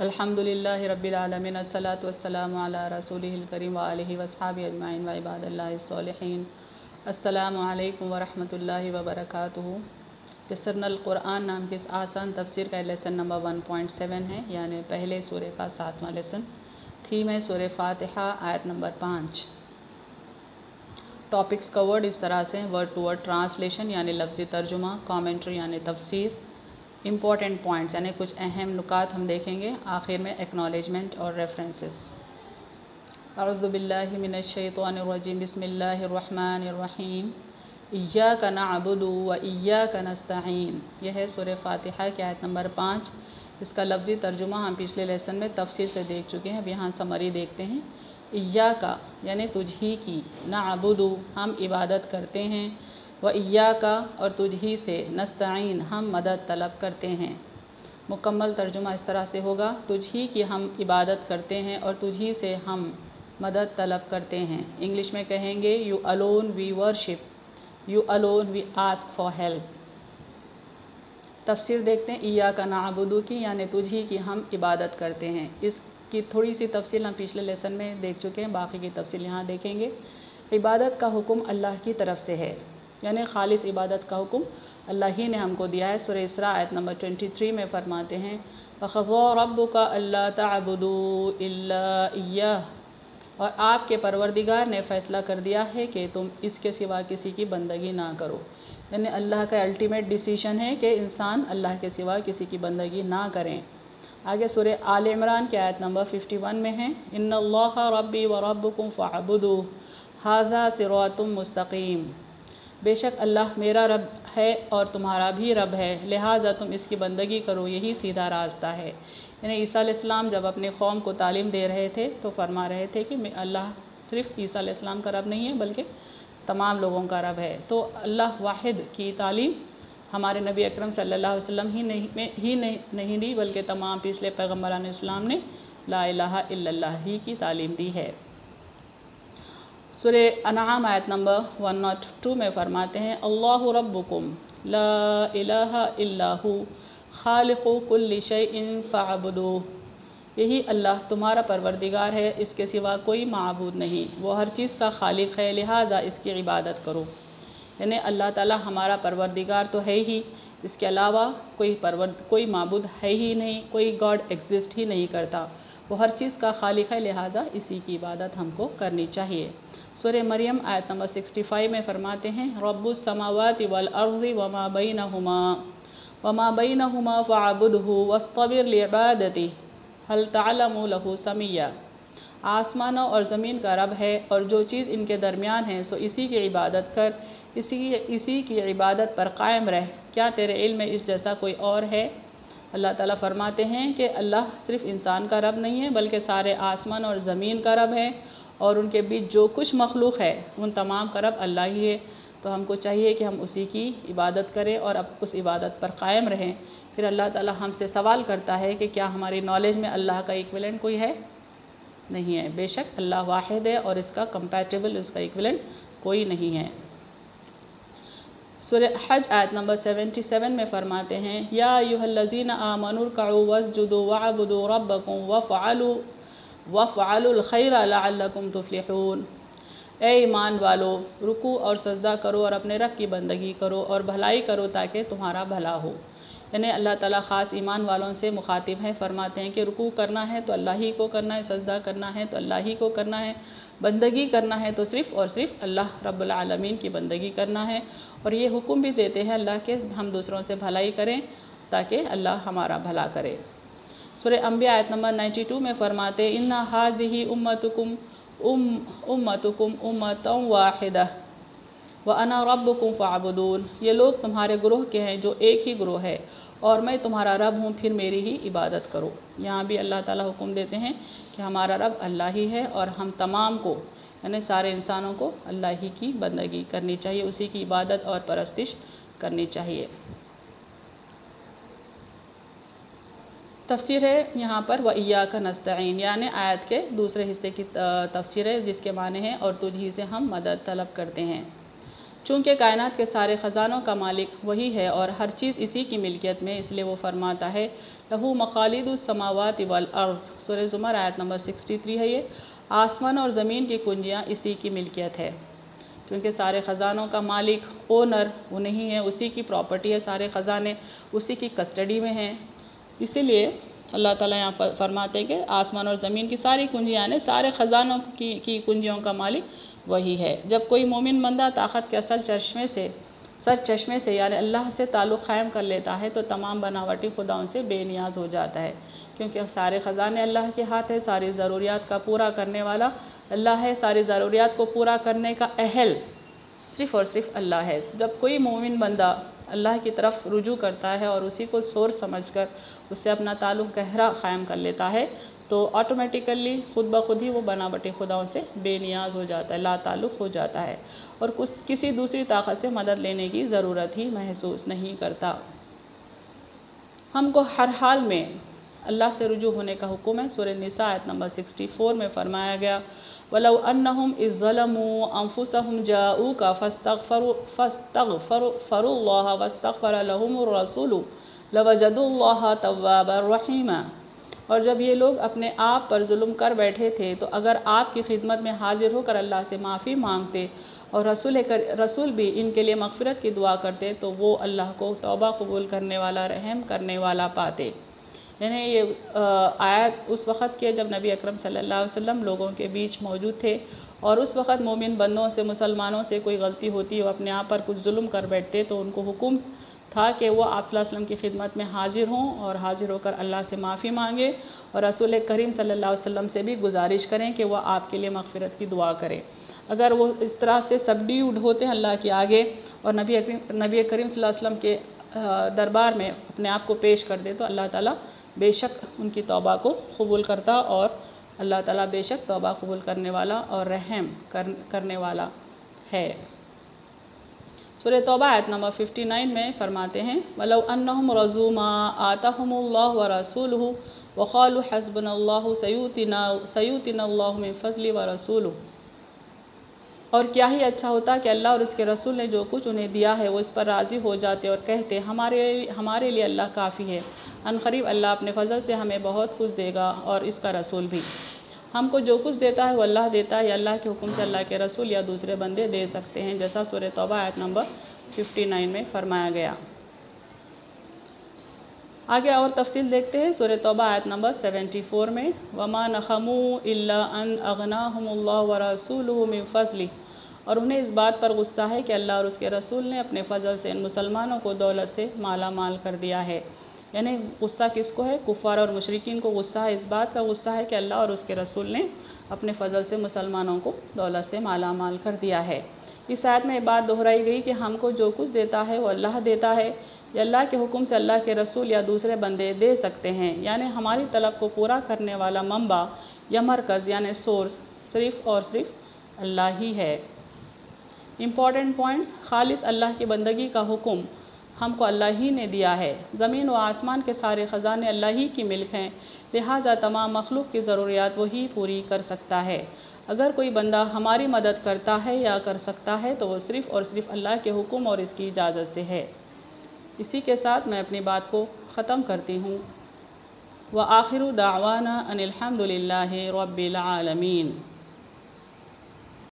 अल्हम्दुलिल्लाहि रब्बिल आलमीन अस्सलातु वस्सलामु अला रसूलिहिल करीम व आलिहि वस्हाबिहि अजमाइन व इबादिल्लाहि स्सॉलिहीन। अस्सलामु अलैकुम व रहमतुल्लाहि व बरकातुहू। यस्सरनल क़ुरआन नाम के इस आसान तफसीर का लेसन नंबर 1.7 है, यानी पहले सूरे का 7वां लेसन। थीम है सूरे फ़ातिहा आयत नंबर 5। टॉपिक्स कवर्ड इस तरह से वर्ड टू वर्ड ट्रांसलेशन यानी लफ्ज़ी तर्जुमा, कमेंट्री यानी तफसीर, इम्पॉर्टेंट पॉइंट्स यानी कुछ अहम नुकात हम देखेंगे, आखिर में एक्नॉलेजमेंट और रेफरेंसेस। अऊज़ु बिल्लाहि मिनश शैतानिर रजीम, बिस्मिल्लाहिर रहमानिर रहीम। इय्याका नअबुदु व इय्याका नस्तईन। यह है सूरह फ़ातिहा की आयत नंबर 5। इसका लफ्ज़ी तर्जुमा हम पिछले लेसन में तफसील से देख चुके हैं। अब यहाँ समरी देखते हैं। इय्याका यानी तुझ ही की, नअबुदु हम इबादत करते हैं, व इय्याका और तुझ ही से, नस्तईन हम मदद तलब करते हैं। मुकम्मल तर्जुमा इस तरह से होगा, तुझ ही की हम इबादत करते हैं और तुझ ही से हम मदद तलब करते हैं। इंग्लिश में कहेंगे you alone we worship, you alone we ask for help. तफसीर देखते हैं इय्याका नअबुदु की, यानी तुझ ही की हम इबादत करते हैं। इसकी थोड़ी सी तफसील हम पिछले लेसन में देख चुके हैं, बाकी की तफसील यहाँ देखेंगे। इबादत का हुक्म अल्लाह की तरफ से है, यानी खालिस इबादत का हुक्म अल्लाह ही ने हमको दिया है। सूरह इसरा आयत नंबर 23 में फरमाते हैं, वक़ज़ा रब्बुका अल्ला तअबुदू इल्ला इय्याह, और आपके परवरदिगार ने फ़ैसला कर दिया है कि तुम इसके सिवा किसी की बंदगी ना करो। यानी अल्लाह का अल्टीमेट डिसीजन है कि इंसान अल्लाह के सिवा किसी की बंदगी ना करें। आगे सूरह आल इमरान की आयत नंबर 51 में है, इन्नल्लाह रब्बी व रब्बुकुम फ़अबुदू हाज़ा सिरातुम मुस्तक़ीम। बेशक अल्लाह मेरा रब है और तुम्हारा भी रब है, लिहाजा तुम इसकी बंदगी करो, यही सीधा रास्ता है। यानी ईसा अलैहिस्सलाम जब अपने कौम को तालीम दे रहे थे तो फरमा रहे थे कि अल्लाह सिर्फ़ ईसा अलैहिस्सलाम का रब नहीं है बल्कि तमाम लोगों का रब है। तो अल्लाह वाहिद की तालीम हमारे नबी अकरम सल्लल्लाहु अलैहि वसल्लम नहीं दी, बल्कि तमाम पिछले पैगम्बरान इस्लाम ने ला इलाहा इल्लल्लाह ही की तालीम दी है। सूरह अनआम आयत नंबर 102 में फरमाते हैं, अल्लाहु रब्बुकुम ला इलाहा इल्लाहु खालिक़ु कुल्लि शैइन फ़अबुदूह। यही अल्लाह तुम्हारा परवरदिगार है, इसके सिवा कोई माबूद नहीं, वो हर चीज़ का खालिक है, लिहाजा इसकी इबादत करो। यानी अल्लाह ताला हमारा परवरदिगार तो है ही, इसके अलावा कोई माबूद है ही नहीं, कोई गॉड एग्जिस्ट ही नहीं करता। वो हर चीज़ का खालिक है, लिहाजा इसी की इबादत हमको करनी चाहिए। सूरह मरियम आयत नंबर 65 में फरमाते हैं, रब्बुस समावाति वल अर्ज़ि वमा बैनहुमा फ़अबुदहु वस्तबिर लिइबादतिही हल तअलमु लहू समिय्या। आसमानों और ज़मीन का रब है और जो चीज़ इनके दरमियान है सो इसी की इबादत कर, इसी की इबादत पर कायम रह, क्या तेरे इल्म में इस जैसा कोई और है। अल्लाह ताला फरमाते हैं कि अल्लाह सिर्फ़ इंसान का रब नहीं है बल्कि सारे आसमान और ज़मीन का रब है, और उनके बीच जो कुछ मखलूक है उन तमाम का रब अल्लाह ही है। तो हमको चाहिए कि हम उसी की इबादत करें और अब उस इबादत पर कायम रहें। फिर अल्लाह ताला हमसे सवाल करता है कि क्या हमारी नॉलेज में अल्लाह का इक्विवेलेंट कोई है? नहीं है। बेशक अल्लाह वाहिद है और इसका कंपैटिबल, इसका इक्विवेलेंट कोई नहीं है। सूरह हज आयत नंबर 77 में फरमाते हैं, या अय्युहल्लज़ीना आमनू रकऊ वस्जुदू वअबुदू रब्बकुम वफ़अलुल खैरा लअल्लकुम तुफ़लिहून। ए ईमान वालो, रुकू और सजदा करो और अपने रब की बंदगी करो और भलाई करो ताकि तुम्हारा भला हो। यानी अल्लाह ताला ख़ास ईमान वालों से मुखातिब हैं, फरमाते हैं कि रुकू करना है तो अल्लाह ही को करना है, सजदा करना है तो अल्लाह ही को करना है, बंदगी करना है तो सिर्फ़ और सिर्फ अल्लाह रब्बुल आलमीन की बंदगी करना है। और ये हुक्म भी देते हैं अल्लाह के हम दूसरों से भलाई करें ताकि अल्लाह हमारा भला करे। सूरह अंबिया आयत नंबर 92 में फरमाते, इन्ना हाज़िही उम्मतुकुम उम्मतन वाहिदा व अना रब्बुकुम फ़अबुदून। ये लोग तुम्हारे ग्रोह के हैं जो एक ही ग्रोह है और मैं तुम्हारा रब हूँ, फिर मेरी ही इबादत करो। यहाँ भी अल्लाह ताला हुक्म देते हैं कि हमारा रब अल्लाह ही है और हम तमाम को यानी सारे इंसानों को अल्लाह ही की बंदगी करनी चाहिए, उसी की इबादत और परस्तिश करनी चाहिए। तफसीर है यहाँ पर व इय्याका नस्तईन, यानी आयत के दूसरे हिस्से की तफसीर है जिसके माने हैं और तुझी से हम मदद तलब करते हैं। چونکہ کائنات کے سارے خزانوں کا مالک وہی ہے اور ہر چیز اسی کی ملکیت میں، اس لیے وہ فرماتا ہے لہو مخالید السماوات والارض، سورہ زمر آیت نمبر 63 ہے یہ، آسمان اور زمین کی کنجیاں اسی کی ملکیت ہے، کیونکہ سارے خزانوں کا مالک اونر وہ نہیں ہے، اسی کی پراپرٹی ہے، سارے خزانے اسی کی کسٹڈی میں ہیں، اسی لیے اللہ تعالیٰ یہاں فرماتے ہیں کہ آسمان اور زمین کی ساری کنجیاں ہیں، سارے خزانوں کی کنجیوں کا مالک وہی ہے۔ جب کوئی مومن بندہ طاقت کے اصل چشمے سے یعنی اللہ سے تعلق قائم کر لیتا ہے تو تمام بناوٹی خداؤں سے بے نیاز ہو جاتا ہے، کیونکہ سارے خزانے اللہ کے ہاتھ ہے، ساری ضروریات کا پورا کرنے والا اللہ ہے، ساری ضروریات کو پورا کرنے کا اہل صرف اور صرف اللہ ہے۔ جب کوئی مومن بندہ اللہ کی طرف رجوع کرتا ہے اور اسی کو سورس سمجھ کر اس سے اپنا تعلق گہرا قائم کر لیتا ہے تو آٹومیٹیکلی خود بخود ہی وہ بناوٹی خداؤں سے بے نیاز ہو جاتا ہے، لا تعلق ہو جاتا ہے اور کسی دوسری طاقت سے مدد لینے کی ضرورت ہی محسوس نہیں کرتا۔ ہم کو ہر حال میں اللہ سے رجوع ہونے کا حکم ہے۔ سورہ نساء آیت نمبر 64 میں فرمایا گیا وَلَوْ أَنَّهُمْ إِذْ ظَلَمُوا أَنفُسَهُمْ جَاءُوكَ فَاسْتَغْفَرُوا اللَّهَ وَاسْتَغْفَرَ لَهُمُ الرَّسُولُ لَوَجَدُوا اللَّهَ تَوَّابًا رَحِيمًا، اور جب یہ لوگ اپنے آپ پر ظلم کر بیٹھے تھے تو اگر آپ کی خدمت میں حاضر ہو کر اللہ سے معافی مانگتے اور رسول بھی ان کے لیے مغفرت کی دعا کرتے تو وہ اللہ کو توبہ قبول کرنے والا، رحم کرنے والا پاتے۔ یعنی یہ آیت اس وقت کے جب نبی اکرم صلی اللہ علیہ وسلم لوگوں کے بیچ موجود تھے اور اس وقت مومن بندوں سے، مسلمانوں سے کوئی غلطی ہوتی اور اپنے آپ پر کچھ ظلم کر بیٹھتے تو ان کو حکم تھا کہ وہ آپ صلی اللہ علیہ وسلم کی خدمت میں حاضر ہوں اور حاضر ہو کر اللہ سے معافی مانگے اور رسول کریم صلی اللہ علیہ وسلم سے بھی گزارش کریں کہ وہ آپ کے لیے مغفرت کی دعا کریں۔ اگر وہ اس طرح سے سبڈیوڈ ہوتے ہیں اللہ کے آگے اور نبی کریم صلی اللہ علیہ وسلم کے دربار میں اپنے آپ کو پیش کر دے تو اللہ تعالیٰ بے شک ان کی توبہ کو قبول کرتا اور اللہ تعالیٰ بے شک توبہ قبول کرنے والا اور رحم کرنے والا ہے۔ سورہ توبہ آیت نمبر 59 میں فرماتے ہیں وَلَوْ أَنَّهُمْ رَضُوا مَا آتَاهُمُ اللَّهُ وَرَسُولُهُ وَقَالُوا حَسْبُنَا اللَّهُ سَيُؤْتِنَا اللَّهُ مِنْ فَضْلِهِ وَرَسُولُهُ، اور کیا ہی اچھا ہوتا کہ اللہ اور اس کے رسول نے جو کچھ انہیں دیا ہے وہ اس پر راضی ہو جاتے اور کہتے ہمارے لیے اللہ کافی ہے، ان قریب اللہ اپنے فضل سے ہمیں بہت کچھ دے گا اور اس کا رسول بھی۔ ہم کو جو کچھ دیتا ہے وہ اللہ دیتا ہے یا اللہ کے حکم سے اللہ کے رسول یا دوسرے بندے دے سکتے ہیں، جیسا سورہ توبہ آیت نمبر 59 میں فرمایا گیا۔ آگے اور تفصیل دیکھتے ہیں سورہ توبہ آیت نمبر 74 میں وَمَا نَخَمُوا إِلَّا أَنْ أَغْنَاهُمُ اللَّهُ وَرَسُولُهُ مِنْ فَضْلِهِ، اور انہیں اس بات پر غصہ ہے کہ اللہ اور اس کے رسول نے اپنے فضل سے ان مسلمانوں کو دولت سے مالا مال کر دیا ہے۔ یعنی غصہ کس کو ہے؟ کفار اور مشرکین کو غصہ ہے، اس بات کا غصہ ہے کہ اللہ اور اس کے رسول نے اپنے فضل سے مسلمانوں کو دولت سے مالا مال کر دیا ہے۔ اس آیت میں یہ بات دہرائی گئی کہ ہم کو جو کچھ دیتا ہے وہ اللہ دیتا ہے یا اللہ کے حکم سے اللہ کے رسول یا دوسرے بندے دے سکتے ہیں، یعنی ہماری طلب کو پورا کرنے والا منبع یا مرکز یعنی سورس صرف اور صرف اللہ ہی ہے۔ امپورٹنٹ پوائنٹس: خالص اللہ کی بندگی کا حکم ہم کو اللہ ہی نے دیا ہے، زمین و آسمان کے سارے خزانے اللہ ہی کی ملک ہیں، لہٰذا تمام مخلوق کی ضروریات وہی پوری کر سکتا ہے۔ اگر کوئی بندہ ہماری مدد کرتا ہے یا کر سکتا ہے تو وہ صرف اور صرف اللہ کے حکم اور اس کی اجازت سے ہے۔ اسی کے ساتھ میں اپنی بات کو ختم کرتی ہوں۔ وَآخِرُ دَعْوَانَا أَنِ الْحَمْدُ لِلَّهِ رَبِّ الْعَالَمِينَ۔